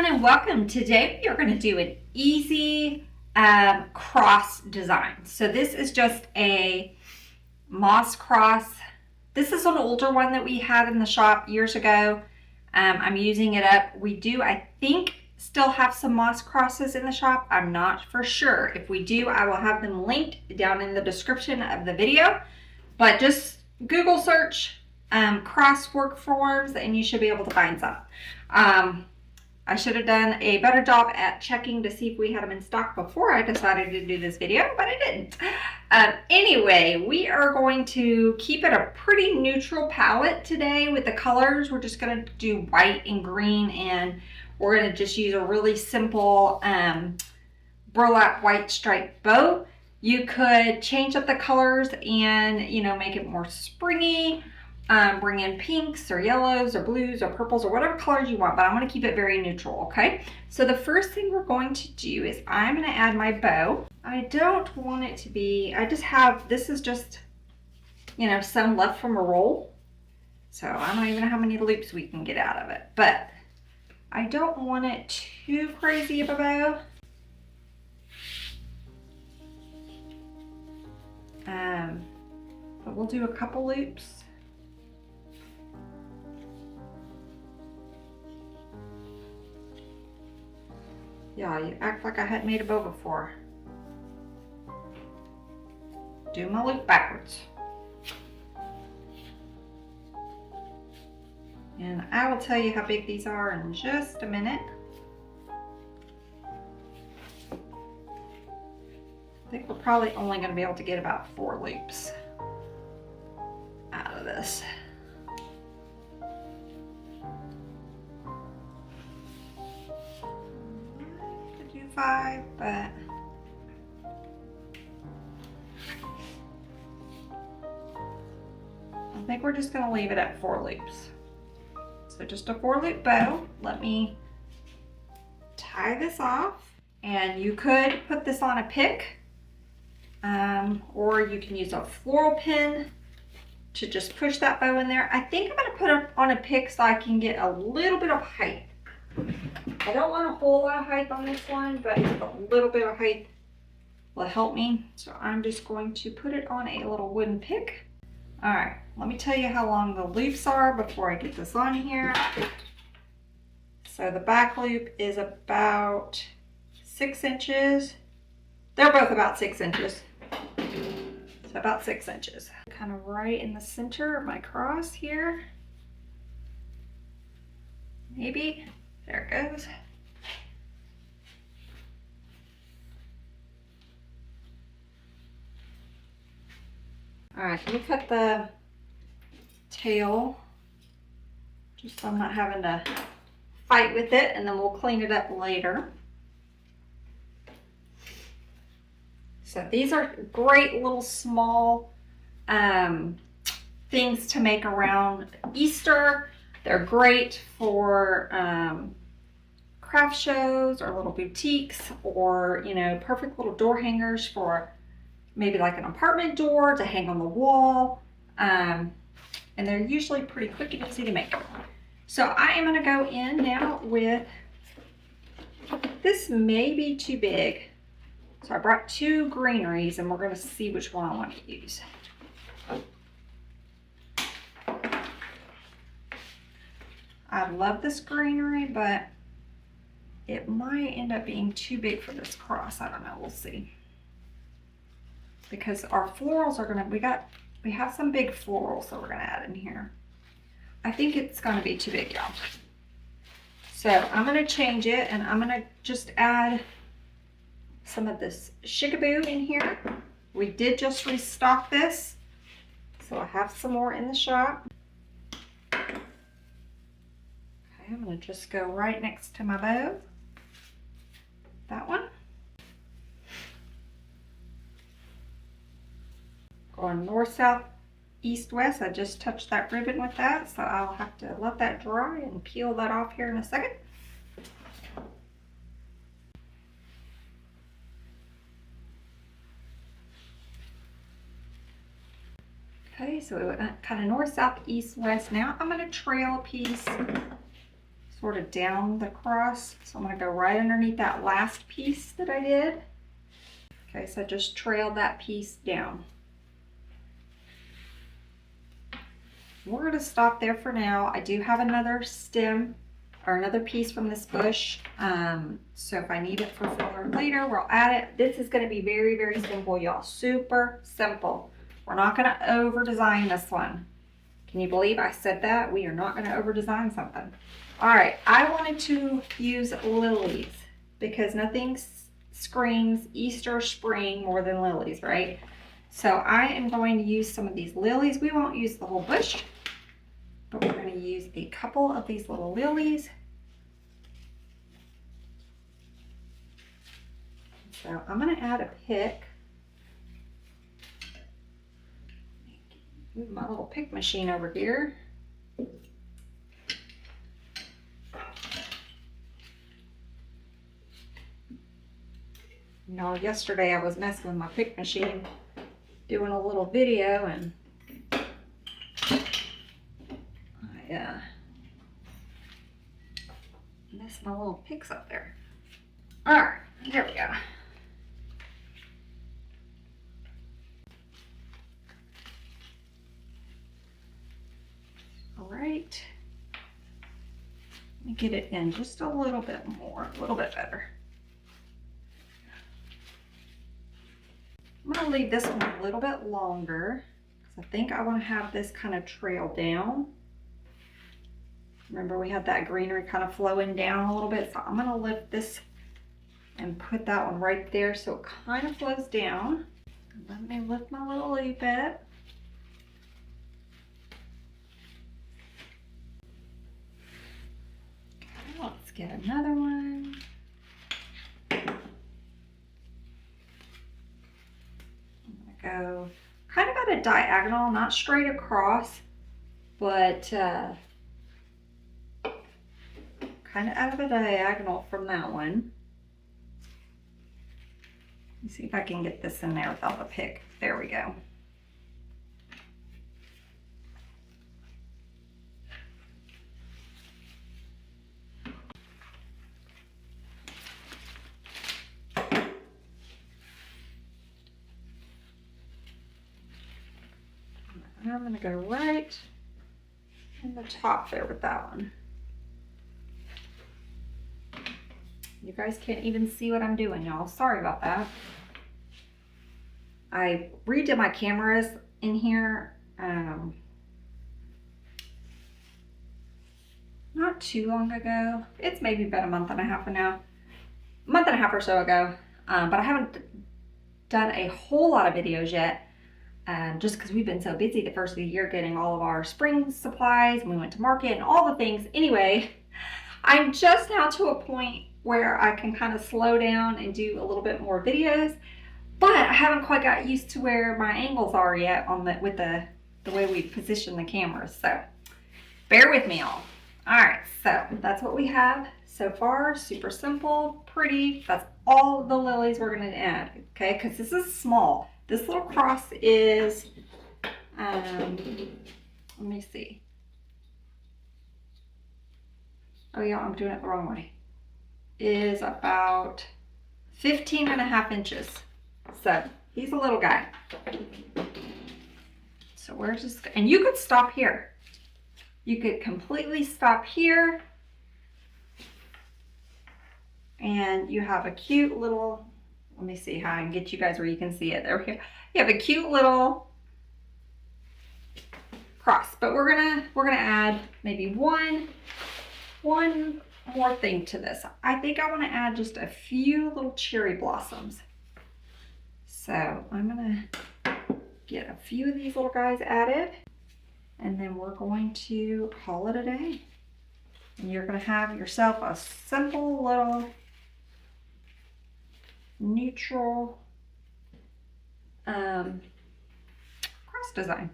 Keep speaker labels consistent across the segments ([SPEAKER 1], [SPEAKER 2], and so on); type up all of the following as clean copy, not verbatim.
[SPEAKER 1] everyone and welcome. Today we are going to do an easy cross design. So this is just a moss cross. This is an older one that we had in the shop years ago. I'm using it up. We do, I think, still have some moss crosses in the shop. I'm not for sure. If we do, I will have them linked down in the description of the video. But just Google search cross work forms and you should be able to find some. I should have done a better job at checking to see if we had them in stock before I decided to do this video, but I didn't. Anyway, we are going to keep it a pretty neutral palette today with the colors. We're just going to do white and green, and we're going to just use a really simple burlap white striped bow. You could change up the colors and, make it more springy. Bring in pinks or yellows or blues or purples or whatever colors you want, but I'm going to keep it very neutral, okay? So the first thing we're going to do is I'm going to add my bow. I don't want it to be, this is just, some left from a roll. So I don't even know how many loops we can get out of it, but I don't want it too crazy of a bow. But we'll do a couple loops. Yeah, you act like I hadn't made a bow before. Do my loop backwards. And I will tell you how big these are in just a minute. I think we're probably only going to be able to get about 4 loops out of this. Could do 5, but I think we're just going to leave it at 4 loops. So just a 4-loop bow. Let me tie this off, and you could put this on a pick. Or you can use a floral pin to just push that bow in there. I think I'm going to put it on a pick so I can get a little bit of height. I don't want a whole lot of height on this one, but a little bit of height will help me. So I'm just going to put it on a little wooden pick. All right, let me tell you how long the loops are before I get this on here. So the back loop is about 6 inches. They're both about 6 inches. So about 6 inches. Kind of right in the center of my cross here. Maybe. There it goes. All right, let me cut the tail just so I'm not having to fight with it, and then we'll clean it up later. So these are great little small things to make around Easter. They're great for craft shows or little boutiques, or perfect little door hangers for maybe like an apartment door to hang on the wall. And they're usually pretty quick and easy to make. So I am going to go in now with, this may be too big. So I brought 2 greeneries and we're going to see which one I want to use. I love this greenery, but it might end up being too big for this cross. I don't know, we'll see. Because our florals are gonna, we have some big florals that we're gonna add in here. I think it's gonna be too big, y'all. So I'm gonna change it, and I'm gonna just add some of this shikaboo in here. We did just restock this, so I have some more in the shop. Okay, I'm gonna just go right next to my bow. That one. Going north, south, east, west. I just touched that ribbon with that, so I'll have to let that dry and peel that off here in a second. Okay, so we went kind of north, south, east, west. Now I'm going to trail a piece. So sort of down the cross. So I'm going to go right underneath that last piece that I did. Okay, so I just trailed that piece down. We're going to stop there for now. I do have another stem or another piece from this bush. So if I need it for filler later, we'll add it. This is going to be very, very simple, y'all. Super simple. We're not going to over design this one. Can you believe I said that? We are not going to over design something. All right, I wanted to use lilies because nothing screams Easter spring more than lilies, right? So I am going to use some of these lilies. We won't use the whole bush, but we're going to use a couple of these little lilies. So I'm going to add a pick. Move my little pick machine over here. You know, yesterday I was messing with my pick machine, doing a little video, and I messed my little picks up there. All right, there we go. All right, let me get it in just a little bit more, a little bit better. I'm going to leave this one a little bit longer because I think I want to have this kind of trail down. Remember we had that greenery kind of flowing down a little bit, so I'm going to lift this and put that one right there so it kind of flows down. Let me lift my little loop bit. Okay, let's get another one. Go kind of at a diagonal, not straight across, but kind of out of a diagonal from that one. Let me see if I can get this in there without the pick. There we go. I'm going to go right in the top there with that one. You guys can't even see what I'm doing, y'all. Sorry about that. I redid my cameras in here not too long ago. It's maybe about a month and a half or so ago. But I haven't done a whole lot of videos yet. Just because we've been so busy the first of the year getting all of our spring supplies, and we went to market and all the things. Anyway, I'm just now to a point where I can kind of slow down and do a little bit more videos, but I haven't quite got used to where my angles are yet on with the way we position the cameras. So bear with me, all. All right, so that's what we have so far. Super simple, pretty. That's all the lilies we're going to add, okay? Because this is small. This little cross is, let me see. Oh yeah, I'm doing it the wrong way. Is about 15.5 inches. So he's a little guy. So where's this? And you could stop here. You could completely stop here. And you have a cute little, let me see how I can get you guys where you can see it. There we go. You have a cute little cross, but we're gonna add maybe one more thing to this. I think I want to add just a few little cherry blossoms. So I'm gonna get a few of these little guys added, and then we're going to call it a day. And you're gonna have yourself a simple little neutral cross design.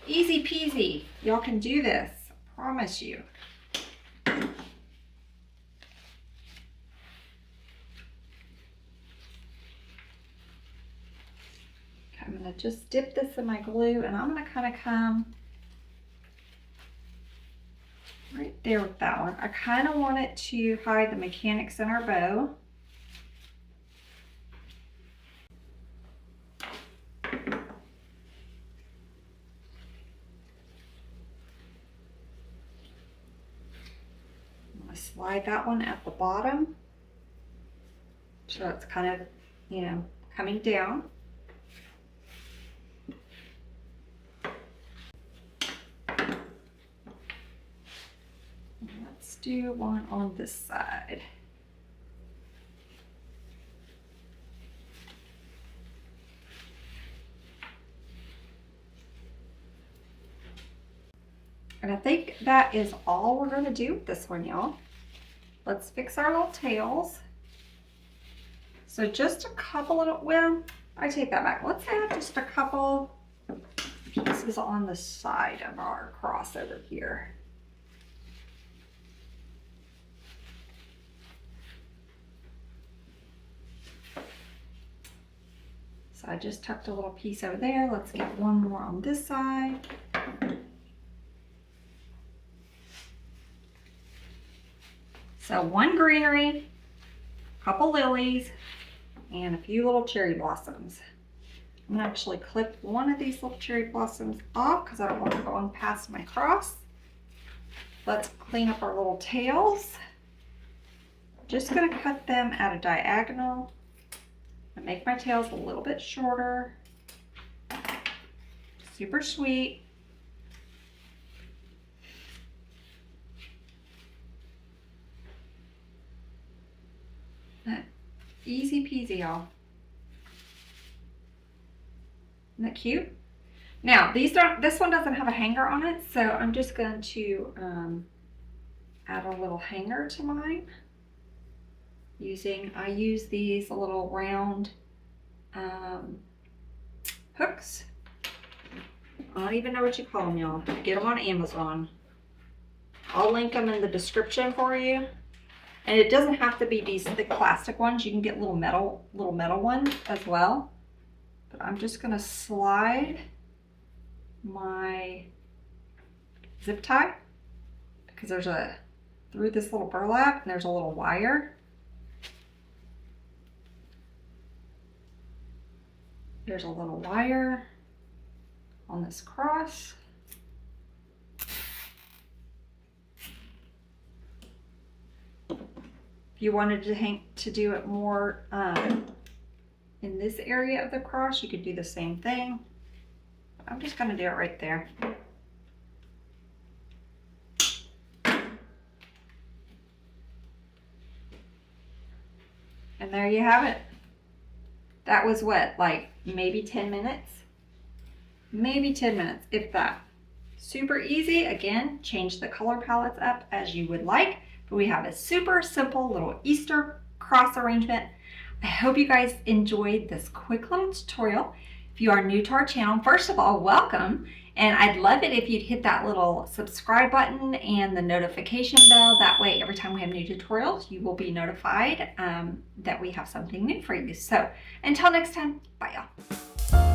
[SPEAKER 1] Easy peasy. Y'all can do this. I promise you. Okay, I'm going to just dip this in my glue, and I'm going to kind of come right there with that one. I kind of want it to hide the mechanics in our bow. Slide that one at the bottom so it's kind of, you know, coming down. Let's do one on this side. And I think that is all we're going to do with this one, y'all. Let's fix our little tails. So just a couple of, well, I take that back. Let's add just a couple pieces on the side of our cross over here. So I just tucked a little piece over there. Let's get one more on this side. So one greenery, a couple lilies, and a few little cherry blossoms. I'm gonna actually clip one of these little cherry blossoms off because I don't want it going past my cross. Let's clean up our little tails. Just gonna cut them at a diagonal and make my tails a little bit shorter. Super sweet. Easy peasy, y'all. Isn't that cute? Now, this one doesn't have a hanger on it, so I'm just going to add a little hanger to mine. I use these little round hooks. I don't even know what you call them, y'all. Get them on Amazon. I'll link them in the description for you. And it doesn't have to be these thick plastic ones. You can get little metal ones as well. But I'm just gonna slide my zip tie because there's through this little burlap and there's a little wire. There's a little wire on this cross. If you wanted to do it more in this area of the cross, you could do the same thing. I'm just going to do it right there. And there you have it. That was what, like maybe 10 minutes? Maybe 10 minutes, if that. Super easy. Again, change the color palettes up as you would like. But we have a super simple little Easter cross arrangement. I hope you guys enjoyed this quick little tutorial. If you are new to our channel, first of all, welcome. And I'd love it if you'd hit that little subscribe button and the notification bell. That way, every time we have new tutorials, you will be notified that we have something new for you. So until next time, bye y'all.